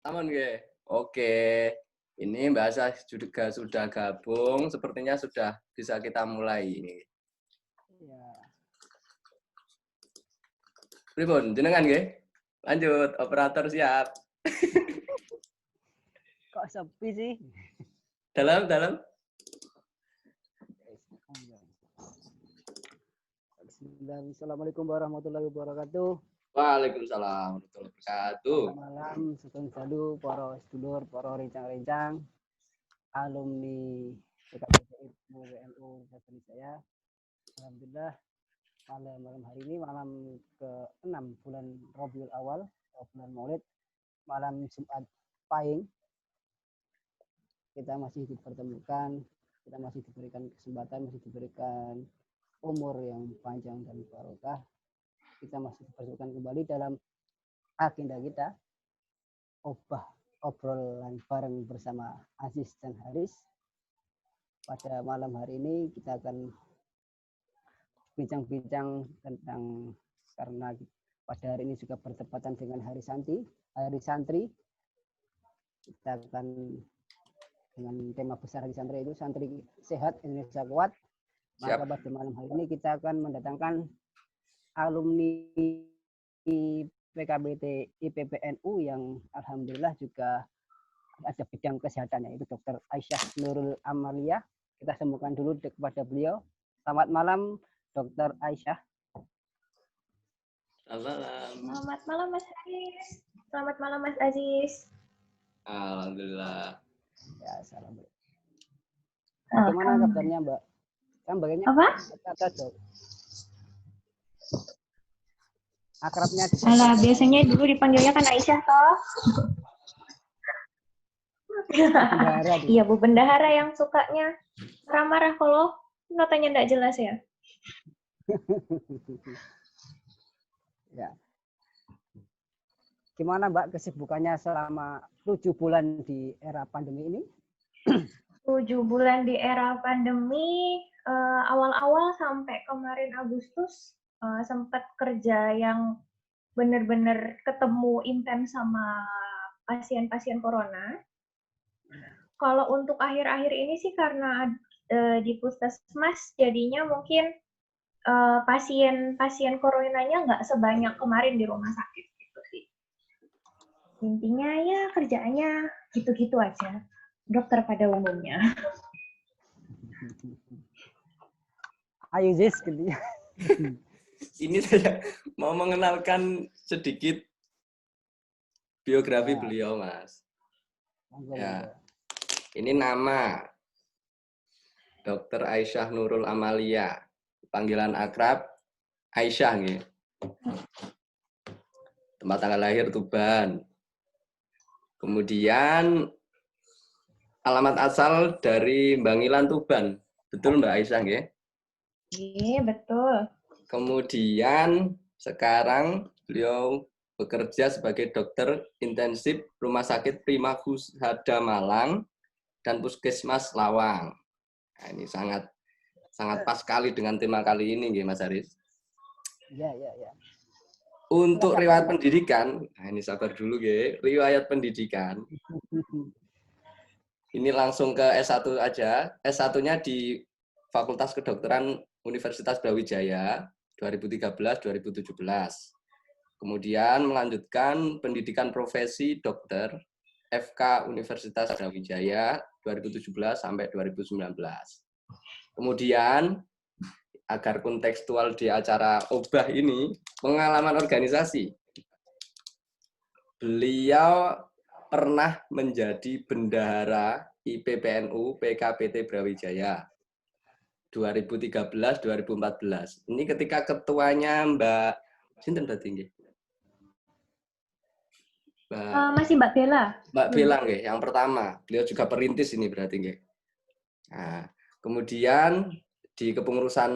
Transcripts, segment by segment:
Aman nggih? Oke. Ini Mbak Asa juga sudah gabung, sepertinya sudah bisa kita mulai ini. Ya, Pripun, jenengan nggih? Lanjut, operator siap. kok sepi sih? Dalam. Bismillah. Assalamualaikum warahmatullahi wabarakatuh. Waalaikumsalam warahmatullahi wabarakatuh. Selamat malam, sugeng dalu para sedulur, para rencang-rencang, alumni PKBTI WNU Indonesia. Alhamdulillah malam hari ini malam ke-6 bulan Rabiul Awal, bulan Maulid, malam Jumat Pahing. Kita masih dipertemukan, kita masih diberikan kesempatan, masih diberikan umur yang panjang dan barokah. Kita masih dipertemukan kembali dalam agenda kita obrolan bareng bersama Aziz dan Haris. Pada malam hari ini kita akan bincang-bincang tentang, karena pada hari ini juga bertepatan dengan Hari Santri. Kita akan dengan tema besar Hari Santri itu Santri Sehat Indonesia Kuat. Maka pada malam hari ini kita akan mendatangkan alumni PKBT IPPNU yang alhamdulillah juga ada bidang kesehatannya, itu Dr. Aisyah Nurul Amalia. Kita sambungkan dulu kepada beliau. Selamat malam Dr. Aisyah. Selamat malam Mas Haris. Selamat malam Mas Aziz. Alhamdulillah. Ya, salam. Bagaimana kabarnya Mbak? Kan bagiannya apa? Akrabnya. Alah, biasanya dulu dipanggilnya kan Aisyah toh. Iya, Bu Bendahara yang sukanya marah-marah kalau notanya enggak jelas ya. Ya. Gimana Mbak kesibukannya selama 7 bulan di era pandemi ini? 7 bulan di era pandemi, awal-awal sampai kemarin Agustus sempat kerja yang benar-benar ketemu intens sama pasien-pasien corona. Kalau untuk akhir-akhir ini sih karena di puskesmas jadinya mungkin pasien-pasien coronanya nggak sebanyak kemarin di rumah sakit gitu sih. Intinya ya kerjaannya gitu-gitu aja. Dokter pada umumnya. Ayo Ziz, gitu ya. Ini saya mau mengenalkan sedikit biografi beliau, Mas. Ya. Ini nama Dr. Aisyah Nurul Amalia. Panggilan akrab Aisyah nih. Tempat tanggal lahir Tuban. Kemudian alamat asal dari Bangilan Tuban. Betul Mbak Aisyah nggih? Iya, betul. Kemudian sekarang beliau bekerja sebagai dokter intensif Rumah Sakit Prima Husada Malang dan Puskesmas Lawang. Nah, ini sangat pas sekali dengan tema kali ini, nggih Mas Haris. Ya. Untuk riwayat pendidikan, nah ini sabar dulu nggih, riwayat pendidikan. Ini langsung ke S1 aja. S1-nya di Fakultas Kedokteran Universitas Brawijaya 2013-2017. Kemudian melanjutkan pendidikan profesi dokter FK Universitas Brawijaya 2017 sampai 2019. Kemudian agar kontekstual di acara Obah ini, pengalaman organisasi. Beliau pernah menjadi bendahara IPPNU PKBT Brawijaya 2013-2014. Ini ketika ketuanya Mbak Sinten berarti nggih? Masih Mbak Bella. Mbak Bella nggih, yang pertama. Beliau juga perintis ini berarti nggih. Nah, kemudian di kepengurusan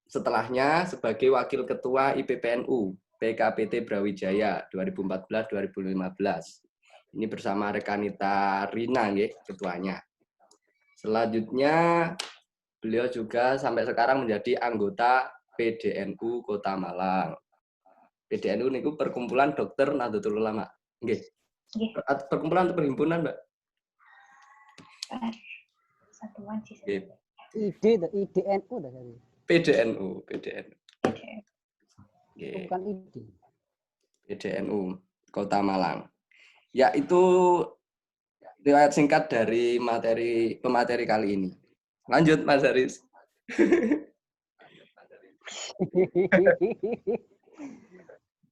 setelahnya sebagai wakil ketua IPPNU PKBT Brawijaya 2014-2015. Ini bersama rekanita Rina nggih, ketuanya. Selanjutnya beliau juga sampai sekarang menjadi anggota PDNU Kota Malang. PDNU niku Perkumpulan Dokter Nahdlatul Ulama. Nggih. Nggih, Perkumpulan atau perhimpunan, Mbak? satuan sih. Nggih. IDNU dah tadi. PDNU. Oke. Itu Nggih. bukan ID. PDNU Kota Malang. Ya, itu riwayat singkat dari pemateri kali ini. Lanjut, Mas Haris.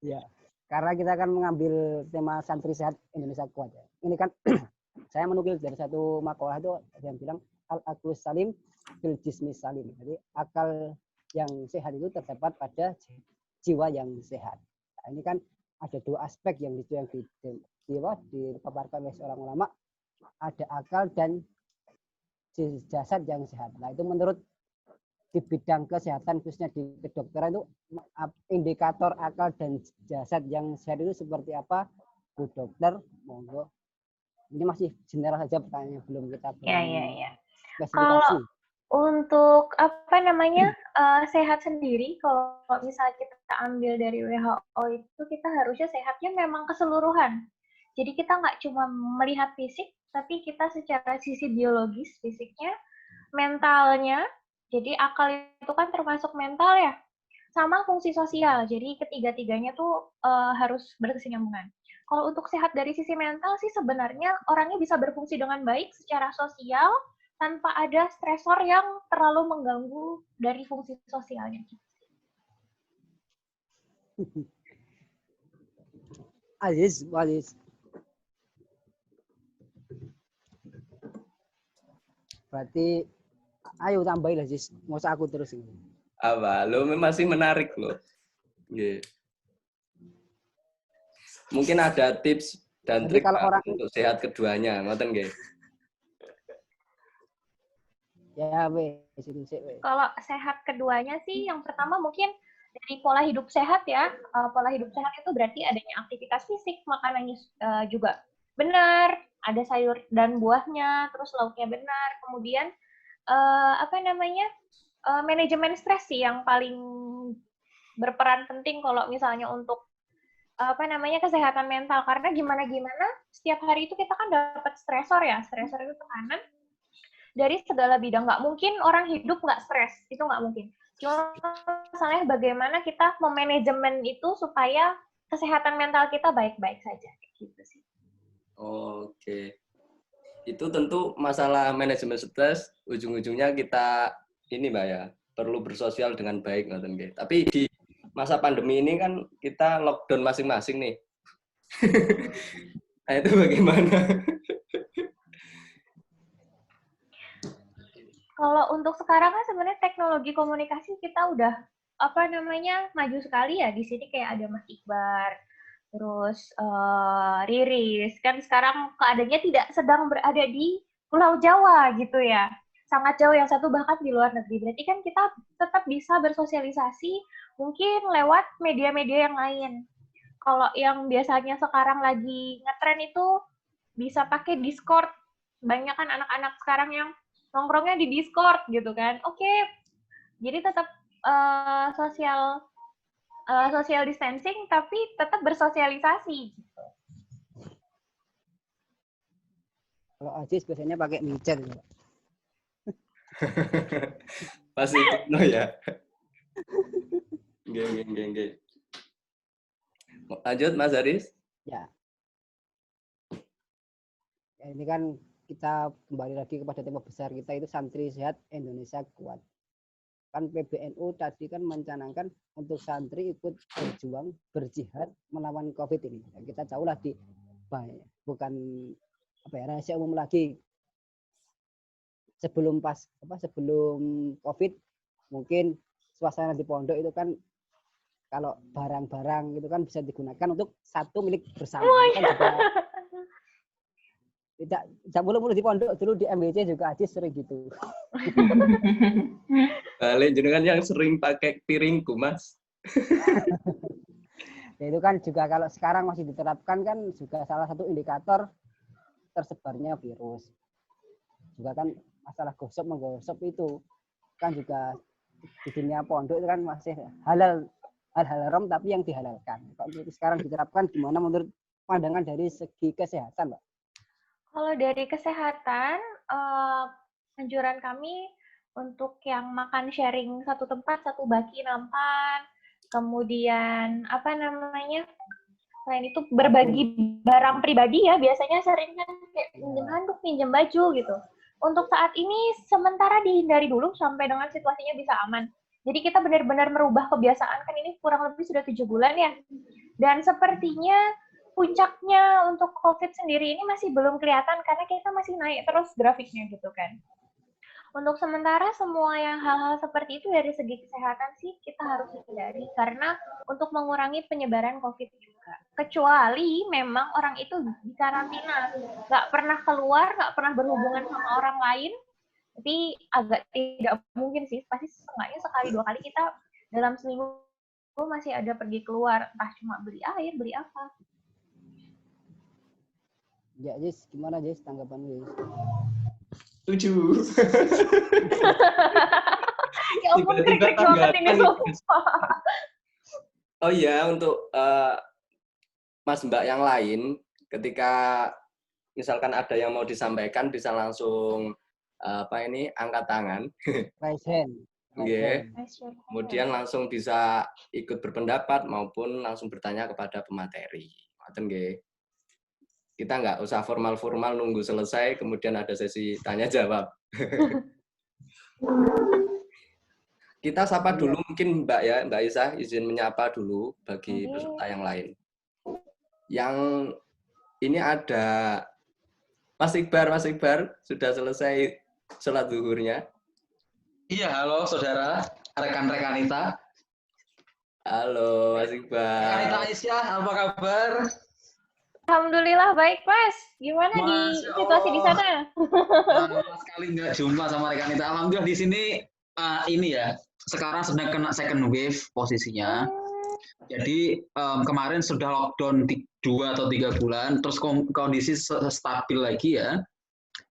Ya, karena kita akan mengambil tema santri sehat Indonesia kuat ya. Ini kan saya menukil dari satu makalah itu yang bilang al-aqlus salim fil jismi salim. Jadi akal yang sehat itu terdapat pada jiwa yang sehat. Nah, ini kan ada dua aspek yang dipaparkan oleh seorang ulama, ada akal dan jasad yang sehat. Nah, itu menurut di bidang kesehatan khususnya di kedokteran itu indikator akal dan jasad yang sehat itu seperti apa, Bu Dokter? Monggo. Ini masih general saja pertanyaannya, belum kita Ya. spesifikasi. Kalau untuk sehat sendiri, kalau misalnya kita ambil dari WHO itu kita harusnya sehatnya memang keseluruhan. Jadi kita nggak cuma melihat fisik, tapi kita secara sisi biologis, fisiknya, mentalnya. Jadi akal itu kan termasuk mental ya, sama fungsi sosial. Jadi ketiga-tiganya tuh harus berkesinambungan. Kalau untuk sehat dari sisi mental sih sebenarnya orangnya bisa berfungsi dengan baik secara sosial tanpa ada stresor yang terlalu mengganggu dari fungsi sosialnya. Aziz. Berarti ayo tambahin Aziz, mau aku terus ini. Apa? Lo masih menarik loh. Nggih. Mungkin ada tips dan Jadi trik kalau orang untuk sehat keduanya, ngoten nggih. ya wes. Kalau sehat keduanya sih yang pertama mungkin dari pola hidup sehat ya. Pola hidup sehat itu berarti adanya aktivitas fisik, makanannya juga benar, ada sayur dan buahnya, terus lauknya benar. Kemudian manajemen stres sih yang paling berperan penting kalau misalnya untuk kesehatan mental, karena gimana setiap hari itu kita kan dapat stresor itu tekanan dari segala bidang. Nggak mungkin orang hidup nggak stres, itu nggak mungkin. Cuma masalahnya bagaimana kita memanajemen itu supaya kesehatan mental kita baik-baik saja, gitu sih. Oke. Itu tentu masalah manajemen stres, ujung-ujungnya kita ini Mbak ya, perlu bersosial dengan baik ngoten nggih. Tapi di masa pandemi ini kan kita lockdown masing-masing nih. Nah, itu bagaimana? Kalau untuk sekarang kan sebenarnya teknologi komunikasi kita udah maju sekali ya. Di sini kayak ada Mas Iqbar, terus Riris, kan sekarang keadaannya tidak sedang berada di Pulau Jawa gitu ya, sangat jauh, yang satu bahkan di luar negeri. Berarti kan kita tetap bisa bersosialisasi mungkin lewat media-media yang lain. Kalau yang biasanya sekarang lagi ngetren itu bisa pakai Discord. Banyak kan anak-anak sekarang yang nongkrongnya di Discord gitu kan. Oke, jadi tetap social distancing tapi tetap bersosialisasi gitu. Kalau Aziz biasanya pakai micet. Pasti no ya. Nggih. Lanjut Mas Haris. Ya. Ini kan kita kembali lagi kepada tema besar kita, itu santri sehat Indonesia kuat. Kan PBNU tadi kan mencanangkan untuk santri ikut berjuang, berjihad melawan COVID ini. Kita jauhlah bukan rahasia umum lagi. Sebelum COVID mungkin suasana di pondok itu kan kalau barang-barang itu kan bisa digunakan untuk satu milik bersama. Kan juga tidak mulu di pondok, dulu di MBC juga Aziz sering gitu. Balik jenengan yang sering pakai piringku, Mas. Ya, itu kan juga kalau sekarang masih diterapkan kan juga salah satu indikator tersebarnya virus. Juga kan masalah menggosok itu kan juga di dunia pondok itu kan masih hal haram tapi yang dihalalkan. Kalau sekarang diterapkan gimana menurut pandangan dari segi kesehatan, Mbak? Kalau dari kesehatan, anjuran kami untuk yang makan sharing satu tempat, satu baki nampan, kemudian apa namanya, selain itu berbagi barang pribadi ya, biasanya sering kan kayak pinjam handuk, pinjam baju gitu. Untuk saat ini sementara dihindari dulu sampai dengan situasinya bisa aman. Jadi kita benar-benar merubah kebiasaan, kan ini kurang lebih sudah 7 bulan ya. Dan sepertinya puncaknya untuk COVID sendiri ini masih belum kelihatan karena kita masih naik terus grafiknya gitu kan. Untuk sementara semua yang hal-hal seperti itu dari segi kesehatan sih kita harus hindari karena untuk mengurangi penyebaran COVID juga. Kecuali memang orang itu di karantina, nggak pernah keluar, nggak pernah berhubungan sama orang lain, tapi agak tidak mungkin sih, pasti setengahnya sekali 2 kali kita dalam seminggu masih ada pergi keluar, entah cuma beli air, beli apa. Ya, Jis, gimana Jis tanggapan Jis? Setuju. Ya ampun, krik-krik banget ini sumpah. Oh iya, untuk Mas Mbak yang lain, ketika misalkan ada yang mau disampaikan, bisa langsung angkat tangan. Raise hand. Yeah. Kemudian langsung bisa ikut berpendapat maupun langsung bertanya kepada pemateri. Ngoten nggih. Kita nggak usah formal-formal nunggu selesai, kemudian ada sesi tanya jawab. Kita sapa dulu mungkin Mbak ya, Mbak Isa, izin menyapa dulu bagi peserta yang lain. Yang ini ada Mas Iqbar sudah selesai sholat zuhurnya. Iya, halo saudara, rekan-rekan Ita. Halo Mas Iqbar. Rekan Ita Aisyah, apa kabar? Alhamdulillah baik Mas. Gimana di situasi di sana? Lama sekali nggak jumpa sama rekan Ita. Alhamdulillah di sini ini ya, sekarang sedang kena second wave posisinya. Jadi kemarin sudah lockdown 2 atau 3 bulan, terus kondisi stabil lagi ya.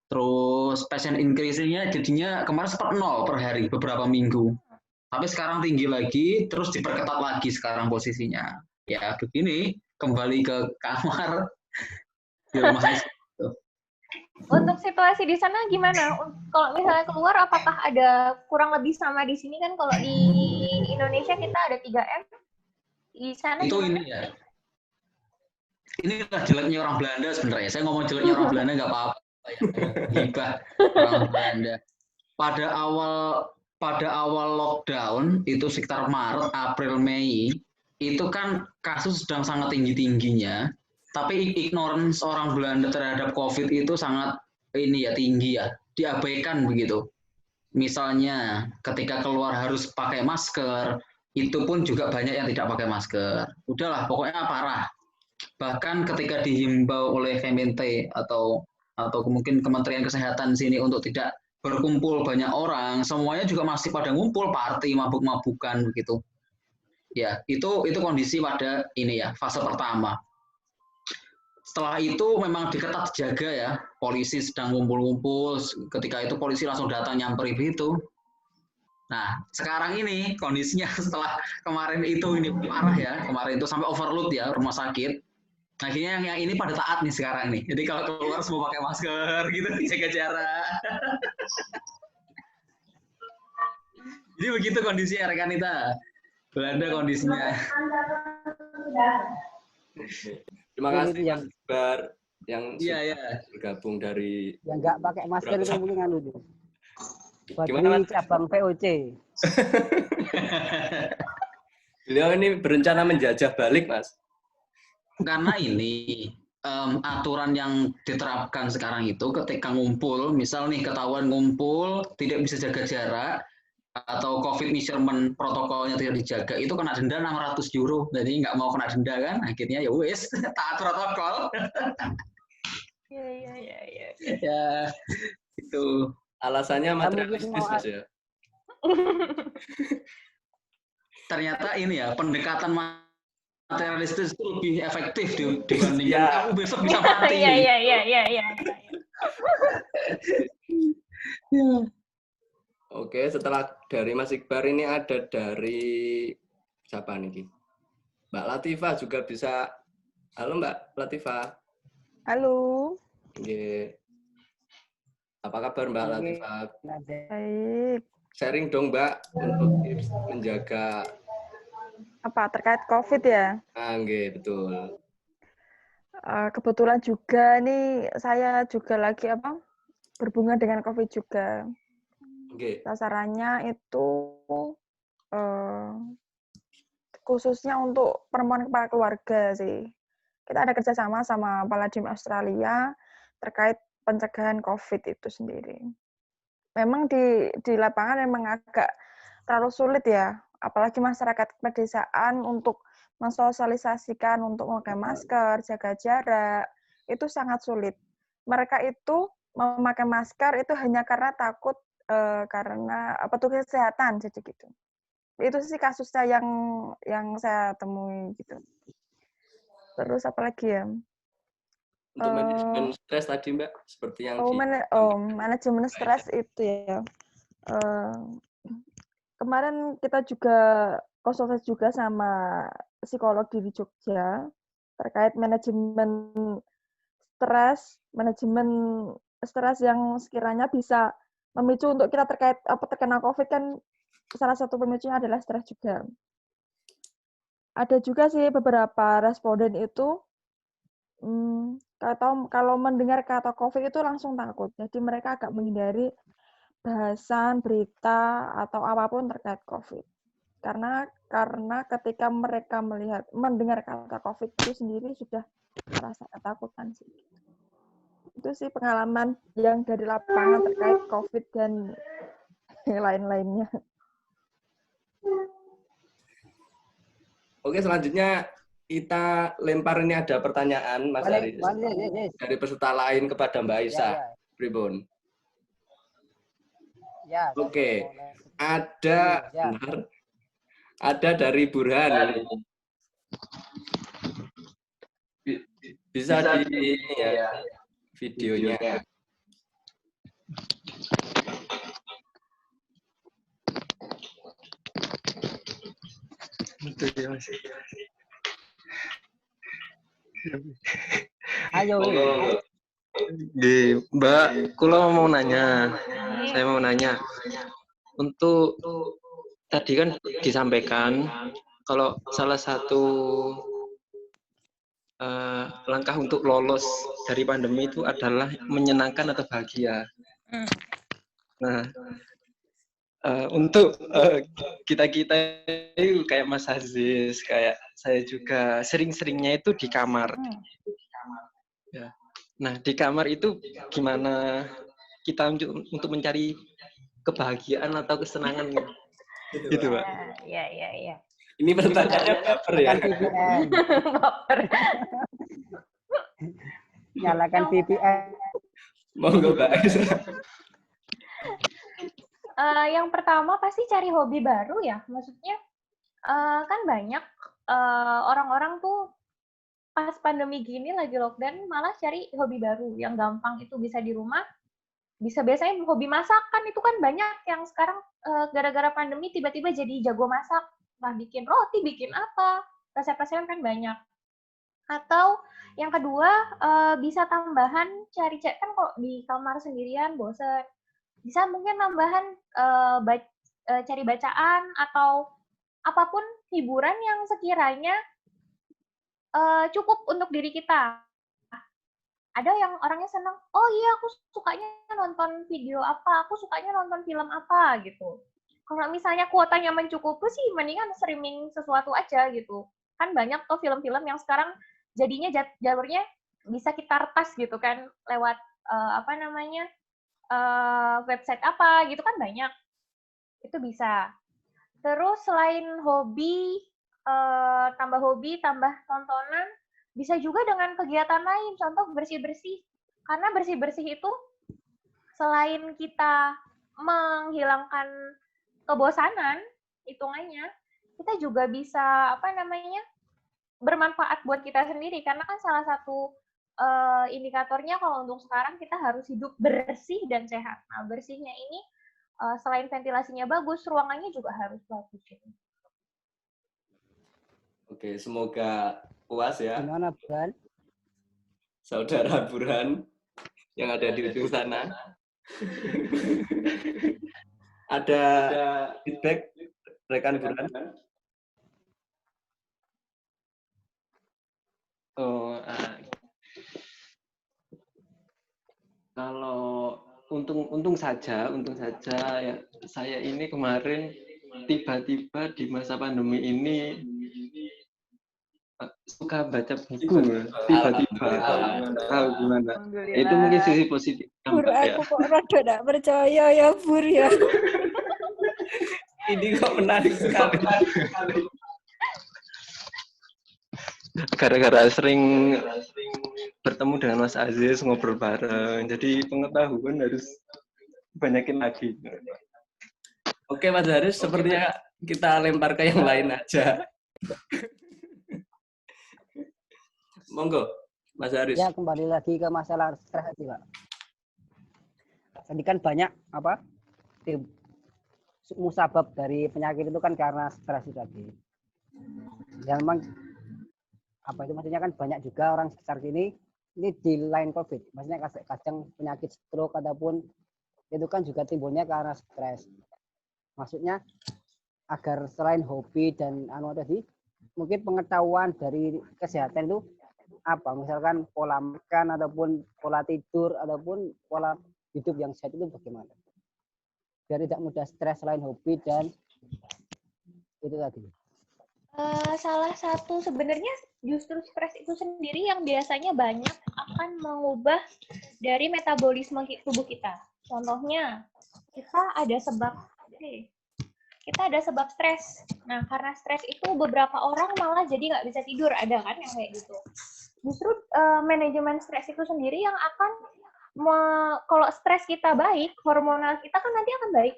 Terus patient increasing-nya jadinya kemarin sempat 0 per hari beberapa minggu. Tapi sekarang tinggi lagi, terus diperketat lagi sekarang posisinya. Ya begini, kembali ke kamar di rumah. Untuk situasi di sana gimana? Kalau misalnya keluar, apakah ada kurang lebih sama di sini kan? Kalau di Indonesia kita ada 3M. Di sana itu gimana? Ini ya. Inilah jeleknya orang Belanda sebenarnya. Saya ngomong jeleknya orang Belanda nggak apa-apa. Gibah orang Belanda. Pada awal lockdown itu sekitar Maret, April, Mei itu kan kasus sedang sangat tinggi-tingginya, tapi ignorance orang Belanda terhadap COVID itu sangat tinggi ya, diabaikan begitu. Misalnya ketika keluar harus pakai masker, itu pun juga banyak yang tidak pakai masker. Udahlah, pokoknya parah. Bahkan ketika dihimbau oleh Kemente atau mungkin Kementerian Kesehatan sini untuk tidak berkumpul banyak orang, semuanya juga masih pada ngumpul, party, mabuk-mabukan begitu. Ya, itu kondisi pada fase pertama. Setelah itu memang diketat jaga ya, polisi sedang ngumpul-ngumpul, ketika itu polisi langsung datang nyamperin begitu. Nah, sekarang ini kondisinya setelah kemarin itu ini parah ya, kemarin itu sampai overload ya rumah sakit. Akhirnya yang ini pada taat nih sekarang nih. Jadi kalau keluar semua pakai masker gitu, jaga jarak. Jadi begitu kondisinya rekan Ita. Belanda kondisinya. Terima kasih Mas Iqbar yang bergabung dari yang nggak pakai masker itu mungkin anu tuh. Gimana Mas? Cabang VOC. Beliau ini berencana menjajah balik Mas. Karena ini aturan yang diterapkan sekarang itu ketika ngumpul, misal nih ketahuan ngumpul tidak bisa jaga jarak atau COVID measurement protokolnya tidak dijaga, itu kena denda 600 euro. Jadi nggak mau kena denda kan, akhirnya ya wes taat protokol. Iya. Ya itu alasannya materialistis Mas ya. Ternyata ini ya pendekatan materialistis itu lebih efektif dibandingkan kamu besok bisa mati. Iya. Oke, setelah dari Mas Iqbar ini ada dari siapa nih? Mbak Latifah juga bisa Halo Mbak Latifah. Halo, Nggih. Apa kabar Mbak Oke. Latifah? baik. Sharing dong Mbak untuk tips menjaga. Apa terkait COVID ya? Nggih, betul. Kebetulan juga nih saya juga lagi berhubungan dengan COVID juga. Nggih. Sasarannya itu khususnya untuk perempuan kepala keluarga sih. Kita ada kerjasama sama Palladium Australia terkait pencegahan COVID itu sendiri. Memang di lapangan memang agak terlalu sulit ya, apalagi masyarakat pedesaan untuk mensosialisasikan untuk memakai masker, jaga jarak, itu sangat sulit. Mereka itu memakai masker itu hanya karena takut karena petugas kesehatan, jadi gitu. Itu sih kasusnya yang saya temui gitu. Terus apa lagi ya? Untuk manajemen stres tadi Mbak, seperti yang Manajemen stres itu ya. Kemarin kita juga konsultasi juga sama psikolog di Jogja terkait manajemen stres yang sekiranya bisa memicu untuk kita terkena COVID kan salah satu pemicunya adalah stres juga. Ada juga sih beberapa responden itu kalau mendengar kata COVID itu langsung takut. Jadi mereka agak menghindari bahasan, berita, atau apapun terkait COVID. Karena ketika mereka mendengar kata COVID itu sendiri sudah merasa ketakutan sih. Itu sih pengalaman yang dari lapangan terkait COVID dan yang lain-lainnya. Oke, selanjutnya kita lempar, ini ada pertanyaan Mas Haris dari peserta lain kepada Mbak Aisyah. Pribon. Ya. Oke, ada dari Burhan. Bisa di ya, videonya. Ayo. Mbak, saya mau nanya. Untuk tadi kan disampaikan kalau salah satu langkah untuk lolos dari pandemi itu adalah menyenangkan atau bahagia. Nah, untuk kita-kita itu kayak Mas Aziz, kayak saya juga sering-seringnya itu di kamar. Ya. Nah, di kamar itu gimana kita untuk mencari kebahagiaan atau kesenangan gitu, Pak? Iya. Ini pertanyaannya baper ya. Baper. Nyalakan VPN. Monggo Mbak Aisyah. Yang pertama pasti cari hobi baru ya. Maksudnya kan banyak orang-orang tuh pas pandemi gini lagi lockdown malah cari hobi baru yang gampang, itu bisa di rumah. Bisa biasanya hobi masakan itu kan banyak yang sekarang gara-gara pandemi tiba-tiba jadi jago masak. Nah, bikin roti, bikin apa, resep-resep kan banyak. Atau yang kedua bisa tambahan cari kan kalau di kamar sendirian bosan, bisa mungkin tambahan cari bacaan atau apapun hiburan yang sekiranya cukup untuk diri kita. Ada yang orangnya senang, oh iya aku sukanya nonton video apa, aku sukanya nonton film apa gitu. Kalau misalnya kuotanya mencukupi sih mendingan streaming sesuatu aja gitu. Kan banyak tuh film-film yang sekarang jadinya jalurnya bisa kita retas gitu kan lewat website apa gitu kan banyak. Itu bisa. Terus selain hobi, tambah tontonan, bisa juga dengan kegiatan lain, contoh bersih-bersih. Karena bersih-bersih itu selain kita menghilangkan kebosanan, hitungannya, kita juga bisa bermanfaat buat kita sendiri. Karena kan salah satu indikatornya kalau untuk sekarang kita harus hidup bersih dan sehat. Nah, bersihnya ini selain ventilasinya bagus, ruangannya juga harus bagus. Oke, semoga Puas ya, Gimana, Bran? saudara Burhan yang ada di ujung sana. Ada feedback rekan Burhan? Oh, kalau untung saja ya saya ini kemarin tiba-tiba di masa pandemi ini suka baca buku tiba-tiba. Tahu gimana? Itu mungkin sisi positif. Bur, Mbak, ya. aku kok rada gak percaya ya, Bur ya. Ini kok menarik sekali. Gara-gara sering bertemu dengan Mas Aziz, ngobrol bareng, jadi pengetahuan harus banyakin lagi. Oke Mas Haris, sepertinya kita lempar ke yang lain aja. Monggo, Mas Haris. Ya, kembali lagi ke masalah stres tadi, Pak. Tadi kan banyak musabab dari penyakit itu kan karena stres tadi. Dan memang maksudnya kan banyak juga orang sekitar sini ini di lain COVID. Maksudnya kadang penyakit stroke ataupun itu kan juga timbulnya karena stres. Maksudnya agar selain hobi dan tadi mungkin pengetahuan dari kesehatan itu apa? Misalkan pola makan ataupun pola tidur ataupun pola hidup yang sehat itu bagaimana? Biar tidak mudah stres selain hobi dan itu tadi. Salah satu sebenarnya justru stres itu sendiri yang biasanya banyak akan mengubah dari metabolisme tubuh kita. Contohnya, kita ada sebab stres. Nah, karena stres itu beberapa orang malah jadi nggak bisa tidur, ada kan yang kayak gitu. Justru manajemen stres itu sendiri yang akan kalau stres kita baik, hormonal kita kan nanti akan baik.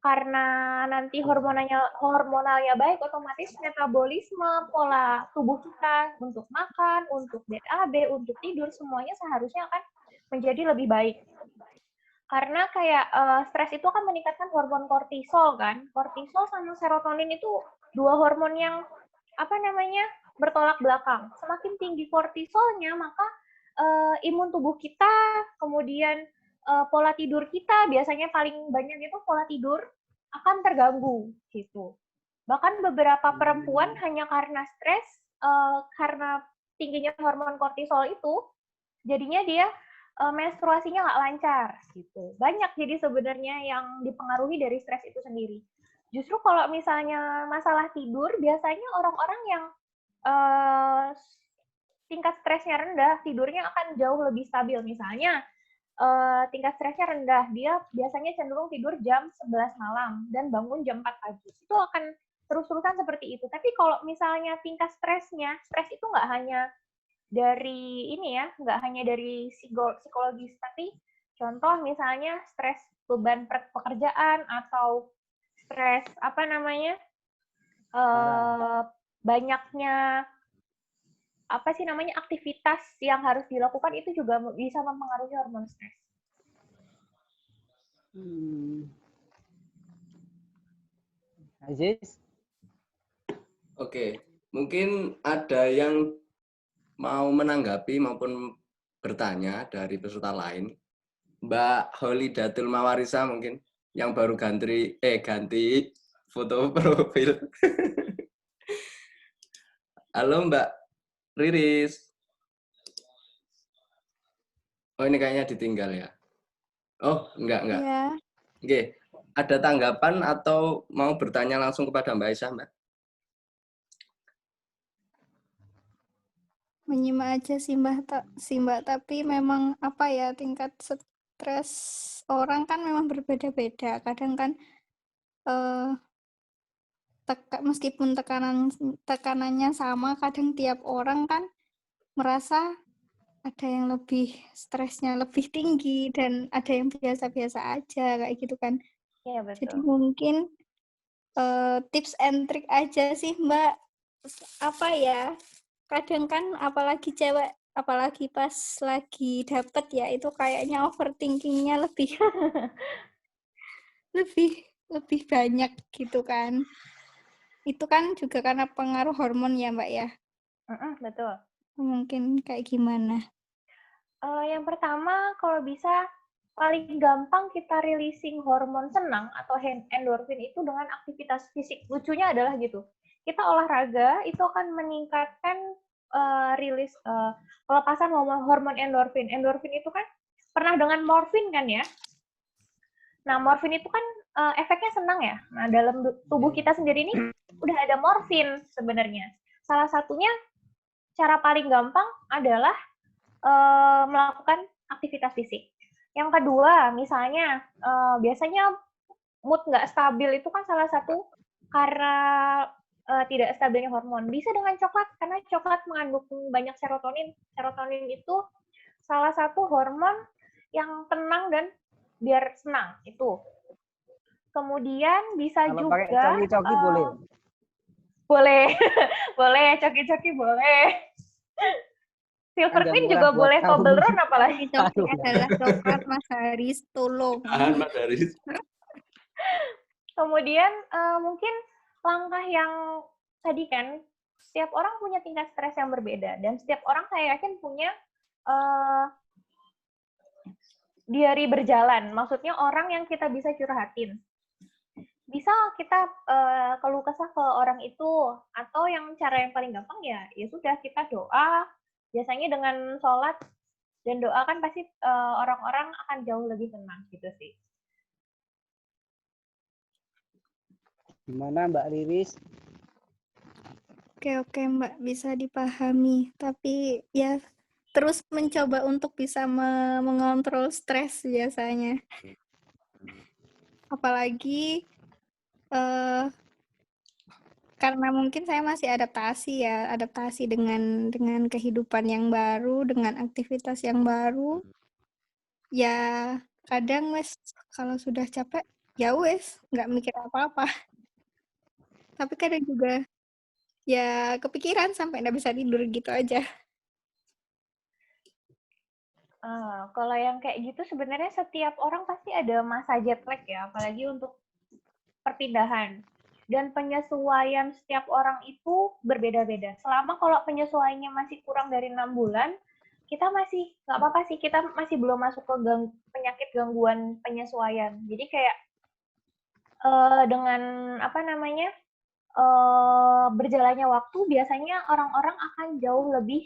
Karena nanti hormonalnya baik, otomatis metabolisme, pola tubuh kita untuk makan, untuk BAB, untuk tidur, semuanya seharusnya akan menjadi lebih baik. Karena kayak stres itu akan meningkatkan hormon kortisol kan. Kortisol sama serotonin itu dua hormon yang bertolak belakang. Semakin tinggi kortisolnya, maka imun tubuh kita, kemudian pola tidur kita, biasanya paling banyak itu pola tidur akan terganggu gitu. Bahkan beberapa perempuan hanya karena stres, karena tingginya hormon kortisol itu, jadinya dia menstruasinya nggak lancar gitu. Banyak jadi sebenarnya yang dipengaruhi dari stres itu sendiri. Justru kalau misalnya masalah tidur, biasanya orang-orang yang tingkat stresnya rendah, tidurnya akan jauh lebih stabil. Misalnya, tingkat stresnya rendah, dia biasanya cenderung tidur jam 11 malam dan bangun jam 4 pagi. Itu akan terus-terusan seperti itu. Tapi kalau misalnya tingkat stres itu nggak hanya dari nggak hanya dari psikologis, tapi contoh misalnya stres beban pekerjaan atau stres banyaknya aktivitas yang harus dilakukan itu juga bisa mempengaruhi hormon stres. Aziz? Oke, mungkin ada yang mau menanggapi maupun bertanya dari peserta lain. Mbak Holidatul Mawarisa mungkin yang baru ganti foto profil. Halo Mbak Riris. Oh ini kayaknya ditinggal ya. Oh enggak. Iya. Oke, ada tanggapan atau mau bertanya langsung kepada Mbak Aisyah, Mbak? Menyimak aja sih Mbak, tapi memang tingkat stres orang kan memang berbeda-beda. Kadang kan meskipun tekanannya sama, kadang tiap orang kan merasa ada yang lebih stresnya lebih tinggi dan ada yang biasa-biasa aja kayak gitu kan. Iya, betul. Jadi mungkin tips and trick aja sih Mbak. Kadang kan apalagi cewek, apalagi pas lagi dapet ya, itu kayaknya overthinkingnya lebih lebih banyak gitu kan. Itu kan juga karena pengaruh hormon ya Mbak ya. Betul. Mungkin kayak gimana? Yang pertama, kalau bisa paling gampang kita releasing hormon senang atau endorfin itu dengan aktivitas fisik. Lucunya adalah gitu. Kita olahraga itu akan meningkatkan rilis pelepasan hormon endorfin. Endorfin itu kan pernah dengan morfin kan ya? Nah, morfin itu kan efeknya senang ya. Nah, dalam tubuh kita sendiri ini udah ada morfin sebenarnya. Salah satunya cara paling gampang adalah melakukan aktivitas fisik. Yang kedua, misalnya biasanya mood nggak stabil itu kan salah satu karena tidak stabilnya hormon. Bisa dengan coklat, karena coklat mengandung banyak serotonin. Serotonin itu salah satu hormon yang tenang dan biar senang itu. Kemudian bisa Kalau juga pakai coki-coki boleh. Boleh, boleh coki-coki boleh. Silver Ada Queen murah juga buat boleh kamu. Toblerone apalagi. Coki Aduh. adalah coklat, Mas Haris, tolong. Tahan Mas Haris. Kemudian mungkin langkah yang tadi kan, setiap orang punya tingkat stres yang berbeda dan setiap orang saya yakin punya diary berjalan. Maksudnya orang yang kita bisa curhatin. Bisa kita keluh kesah ke orang itu, atau yang cara yang paling gampang ya sudah kita doa. Biasanya dengan sholat dan doa kan pasti orang-orang akan jauh lebih tenang gitu sih. Gimana Mbak Riris? Oke, Mbak, bisa dipahami. Tapi ya terus mencoba untuk bisa mengontrol stres biasanya. Apalagi karena mungkin saya masih adaptasi dengan kehidupan yang baru, dengan aktivitas yang baru. Ya kadang wes kalau sudah capek ya wes nggak mikir apa-apa. Tapi kadang juga ya kepikiran sampai nggak bisa tidur gitu aja. Kalau yang kayak gitu sebenarnya setiap orang pasti ada masa jet lag ya, apalagi untuk perpindahan. Dan penyesuaian setiap orang itu berbeda-beda. Selama kalau penyesuaiannya masih kurang dari 6 bulan, kita masih nggak apa-apa sih, kita masih belum masuk ke penyakit gangguan penyesuaian. Jadi kayak dengan apa namanya berjalannya waktu, biasanya orang-orang akan jauh lebih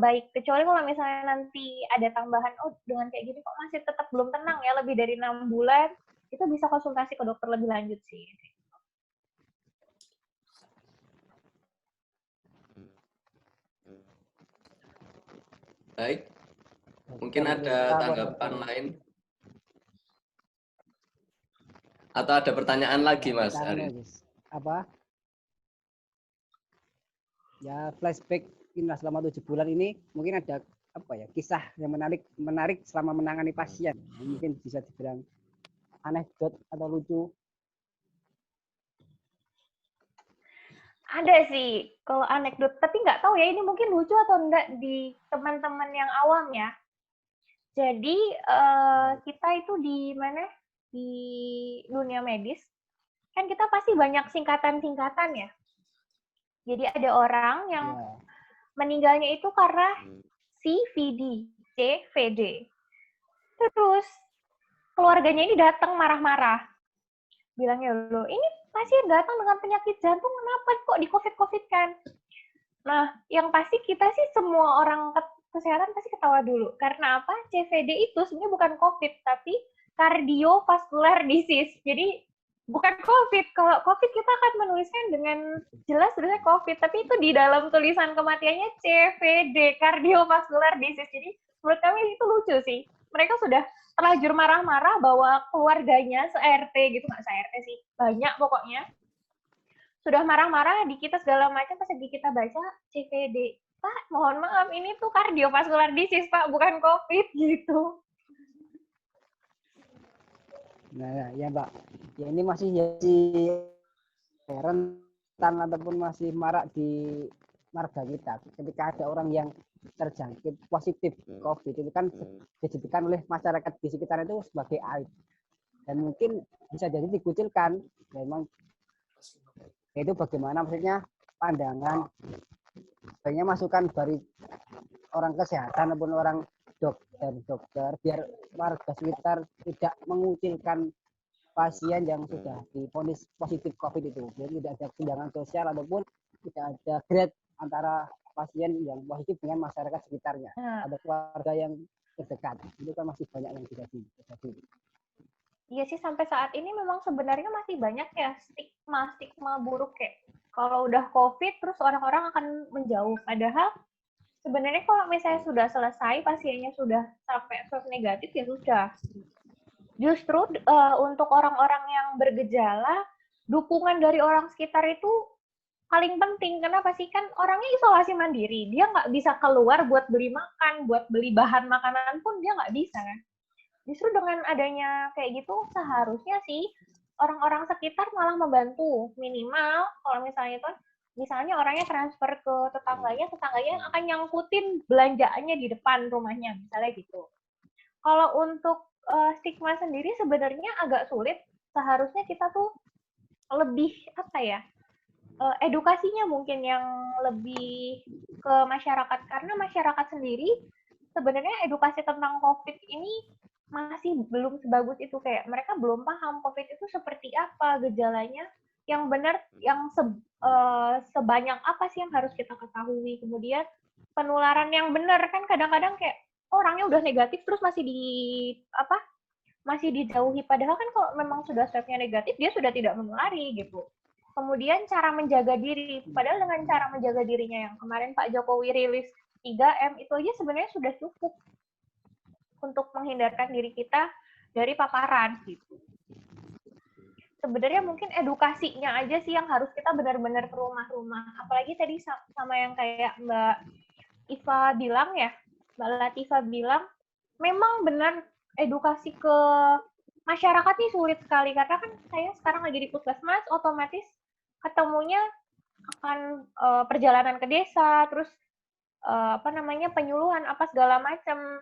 baik. Kecuali kalau misalnya nanti ada tambahan, dengan kayak gini kok masih tetap belum tenang ya, lebih dari 6 bulan, itu bisa konsultasi ke dokter lebih lanjut sih. Baik. Mungkin ada tanggapan lain? Atau ada pertanyaan lagi, Mas Haris? Apa? Ya flashback inilah selama 7 bulan ini mungkin ada kisah yang menarik selama menangani pasien. Mungkin bisa dibilang anekdot atau lucu. Ada sih kalau anekdot, tapi nggak tahu ya ini mungkin lucu atau enggak di teman-teman yang awam ya. Jadi kita itu di dunia medis kan kita pasti banyak singkatan-singkatan ya. Jadi ada orang yang meninggalnya itu karena CVD. Terus keluarganya ini datang marah-marah. Bilangnya, loh ini pasien datang dengan penyakit jantung, kenapa kok di COVID kan? Nah, yang pasti kita sih semua orang kesehatan pasti ketawa dulu. Karena apa? CVD itu sebenarnya bukan COVID, tapi cardiovascular disease. Jadi bukan COVID. Kalau COVID kita akan menuliskan dengan jelas tulisnya COVID, tapi itu di dalam tulisan kematiannya CVD, cardiovascular disease. Jadi menurut kami itu lucu sih. Mereka sudah terlanjur marah-marah bahwa keluarganya se-RT gitu, nggak se-RT sih, banyak pokoknya. Sudah marah-marah di kita segala macam, pas di kita baca CVD. Pak, mohon maaf, ini tuh cardiovascular disease, Pak, bukan COVID gitu. Nah, ya Mbak, ya ini masih rentan ataupun masih marak di marga kita. Ketika ada orang yang terjangkit positif COVID, itu kan dijadikan oleh masyarakat di sekitar itu sebagai aib. Dan mungkin bisa jadi dikucilkan. Memang itu bagaimana maksudnya pandangan banyak masukan dari orang kesehatan maupun orang dokter biar warga sekitar tidak mengucilkan pasien yang sudah divonis positif COVID itu. Jadi tidak ada tunjangan sosial ataupun tidak ada grade antara pasien yang positif dengan masyarakat sekitarnya. Ada keluarga yang terdekat. Itu kan masih banyak yang terjadi. Iya sih, sampai saat ini memang sebenarnya masih banyak ya stigma buruk kayak kalau udah COVID terus orang-orang akan menjauh. Padahal sebenarnya kalau misalnya sudah selesai, pasiennya sudah sampai swab negatif ya sudah. Justru untuk orang-orang yang bergejala, dukungan dari orang sekitar itu paling penting. Kenapa sih? Kan orangnya isolasi mandiri. Dia nggak bisa keluar buat beli makan, buat beli bahan makanan pun dia nggak bisa kan. Justru dengan adanya kayak gitu, seharusnya sih orang-orang sekitar malah membantu. Minimal kalau misalnya orangnya transfer ke tetangganya akan nyangkutin belanjaannya di depan rumahnya, misalnya gitu. Kalau untuk stigma sendiri sebenarnya agak sulit. Seharusnya kita tuh lebih edukasinya mungkin yang lebih ke masyarakat, karena masyarakat sendiri sebenarnya edukasi tentang COVID ini masih belum sebagus itu. Kayak mereka belum paham COVID itu seperti apa, gejalanya yang benar, yang sebanyak apa sih yang harus kita ketahui. Kemudian penularan yang benar, kan kadang-kadang kayak orangnya udah negatif terus masih dijauhi, padahal kan kalau memang sudah swabnya negatif dia sudah tidak menulari gitu. Kemudian cara menjaga diri, padahal dengan cara menjaga dirinya yang kemarin Pak Jokowi rilis 3M itu aja sebenarnya sudah cukup untuk menghindarkan diri kita dari paparan gitu. Sebenarnya mungkin edukasinya aja sih yang harus kita benar-benar ke rumah-rumah. Apalagi tadi sama yang kayak Mbak Iva bilang ya, Mbak Latifah bilang, memang benar edukasi ke masyarakat ini sulit sekali. Karena kan saya sekarang lagi di puskesmas, otomatis ketemunya akan perjalanan ke desa, terus penyuluhan apa segala macam.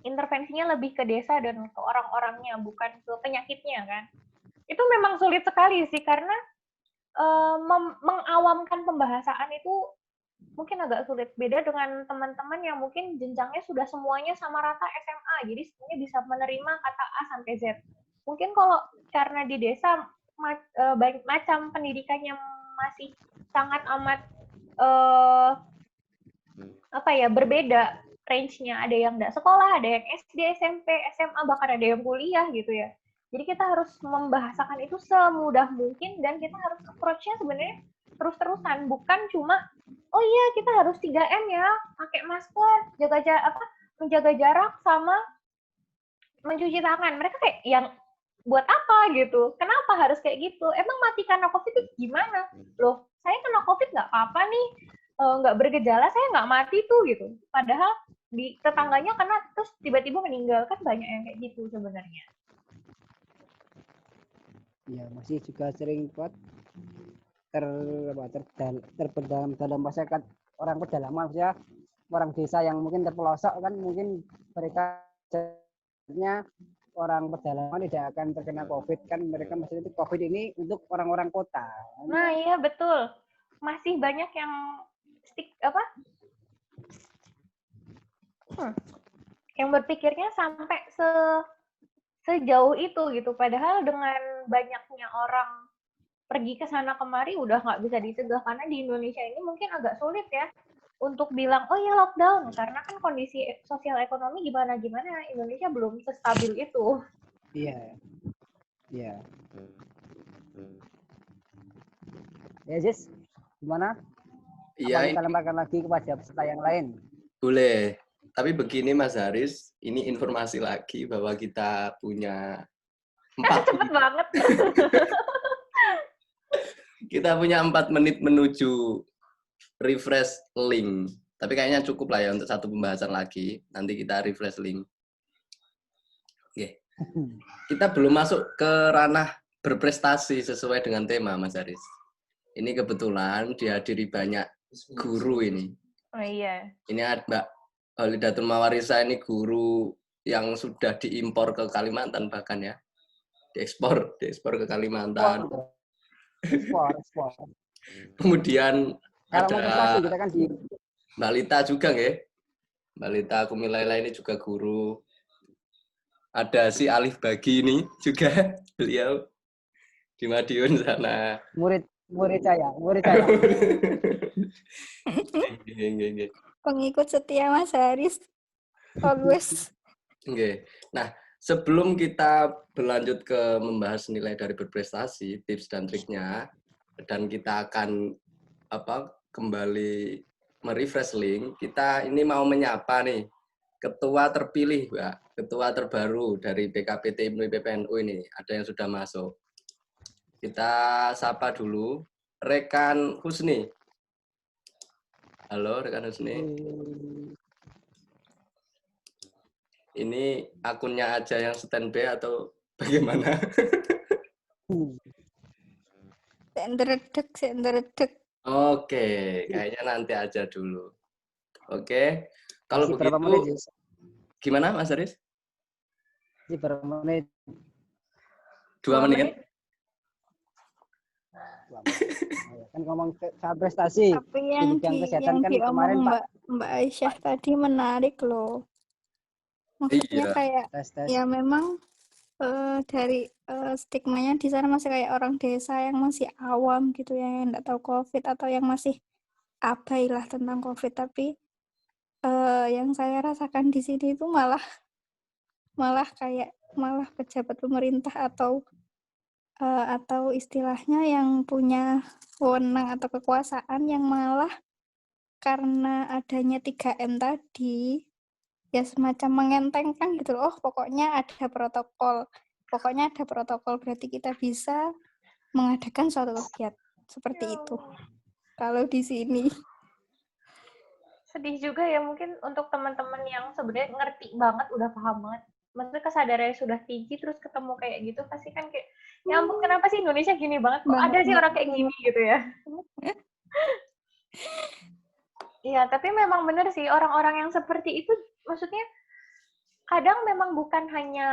Intervensinya lebih ke desa dan ke orang-orangnya, bukan ke penyakitnya kan. Itu memang sulit sekali sih, karena mengawamkan pembahasan itu mungkin agak sulit. Beda dengan teman-teman yang mungkin jenjangnya sudah semuanya sama rata SMA, jadi semuanya bisa menerima kata A sampai Z. Mungkin kalau karena di desa banyak macam pendidikannya masih sangat amat berbeda range-nya. Ada yang nggak sekolah, ada yang SD, SMP, SMA, bahkan ada yang kuliah gitu ya. Jadi kita harus membahasakan itu semudah mungkin, dan kita harus approach-nya sebenarnya terus-terusan, bukan cuma oh iya kita harus 3M ya, pakai masker, menjaga jarak sama mencuci tangan. Mereka kayak yang buat apa gitu? Kenapa harus kayak gitu? Emang mati karena COVID itu gimana? Loh, saya kena COVID nggak apa-apa nih, nggak bergejala, saya nggak mati tuh gitu. Padahal di tetangganya kena terus tiba-tiba meninggal, kan banyak yang kayak gitu sebenarnya. Ya, masih juga sering terpendam dalam masyarakat orang pedalaman ya, orang desa yang mungkin terpelosok kan, mungkin mereka orang pedalaman tidak akan terkena COVID kan, mereka masih itu COVID ini untuk orang-orang kota. Nah iya betul, masih banyak yang yang berpikirnya sampai sejauh itu gitu. Padahal dengan banyaknya orang pergi ke sana kemari udah nggak bisa dicegah, karena di Indonesia ini mungkin agak sulit ya untuk bilang oh ya lockdown, karena kan kondisi sosial ekonomi gimana Indonesia belum sestabil itu. Iya. Ya Jis, gimana? Iya. Kita lemparkan lagi kepada peserta yang lain. Boleh. Tapi begini Mas Haris, ini informasi lagi bahwa kita punya 4 cepet banget. Kita punya 4 menit menuju refresh link. Tapi kayaknya cukup lah ya untuk satu pembahasan lagi. Nanti kita refresh link. Oke. Kita belum masuk ke ranah berprestasi sesuai dengan tema, Mas Haris. Ini kebetulan dihadiri banyak guru ini. Oh iya. Ini ada Mbak Holidatul Mawarisa, ini guru yang sudah diimpor ke Kalimantan bahkan ya. Diekspor ke Kalimantan. Ekspor. Kemudian Kalau mau prestasi Ada kita kan di Mbak Lita juga nggih. Mbak Lita Kumilaila ini juga guru. Ada si Alif Bagi ini juga beliau di Madiun sana. murid saya. Nggih. Pengikut setia Mas Haris. Always. Oke. Nah, sebelum kita berlanjut ke membahas nilai dari berprestasi, tips dan triknya, dan kita akan kembali merefresh link, kita ini mau menyapa nih ketua terpilih, Mbak, ketua terbaru dari BKPT IPPNU ini. Ada yang sudah masuk. Kita sapa dulu Rekan Husni. Halo, Rekan Husni. Ini akunnya aja yang standby atau bagaimana? Senderedek. Oke, kayaknya nanti aja dulu. Oke, kalau Masih berapa begitu, menit, gimana Mas Aris? Masih berapa menit? 2 menit? Kan ngomong soal prestasi. Tapi yang Bidang kesehatan kan diomong kemarin Pak Mbak Aisyah tadi menarik loh. Maksudnya Iya. kayak tes. ya memang dari stigmanya di sana masih kayak orang desa yang masih awam gitu ya, yang nggak tahu COVID atau yang masih abai lah tentang COVID. Tapi yang saya rasakan di sini itu malah pejabat pemerintah atau istilahnya yang punya wewenang atau kekuasaan yang malah karena adanya 3M tadi ya semacam mengentengkan gitu loh. Pokoknya ada protokol berarti kita bisa mengadakan suatu kegiatan seperti itu. Kalau di sini Sedih juga ya mungkin untuk teman-teman yang sebenarnya ngerti banget, udah paham banget. Maksudnya kesadarannya sudah tinggi, terus ketemu kayak gitu, pasti kan kayak, ya ampun kenapa sih Indonesia gini banget? Kok ada sih orang kayak gini gitu ya? Iya, tapi memang benar sih, orang-orang yang seperti itu, maksudnya kadang memang bukan hanya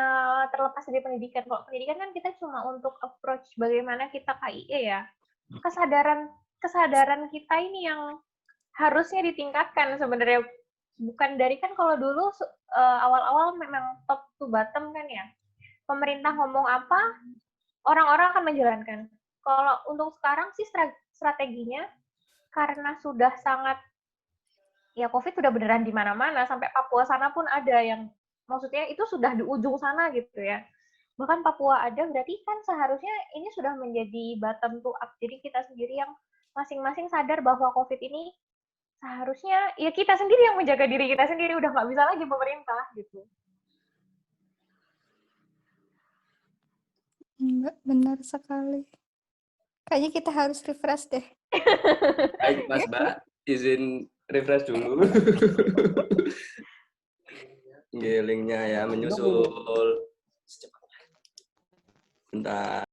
terlepas dari pendidikan. Kalau pendidikan kan kita cuma untuk approach bagaimana kita KIE ya. Kesadaran kita ini yang harusnya ditingkatkan sebenarnya, bukan dari kan kalau dulu awal-awal memang top to bottom kan ya, pemerintah ngomong apa orang-orang akan menjalankan. Kalau untuk sekarang sih strateginya karena sudah sangat ya COVID sudah beneran di mana-mana, sampai Papua sana pun ada yang maksudnya itu sudah di ujung sana gitu ya, bahkan Papua ada, berarti kan seharusnya ini sudah menjadi bottom to up. Jadi kita sendiri yang masing-masing sadar bahwa COVID ini seharusnya ya kita sendiri yang menjaga diri kita sendiri, udah nggak bisa lagi pemerintah gitu. enggak benar sekali. Kayaknya kita harus refresh deh. Baik, Mas Mbak, izin refresh dulu. Linknya ya menyusul. Bentar.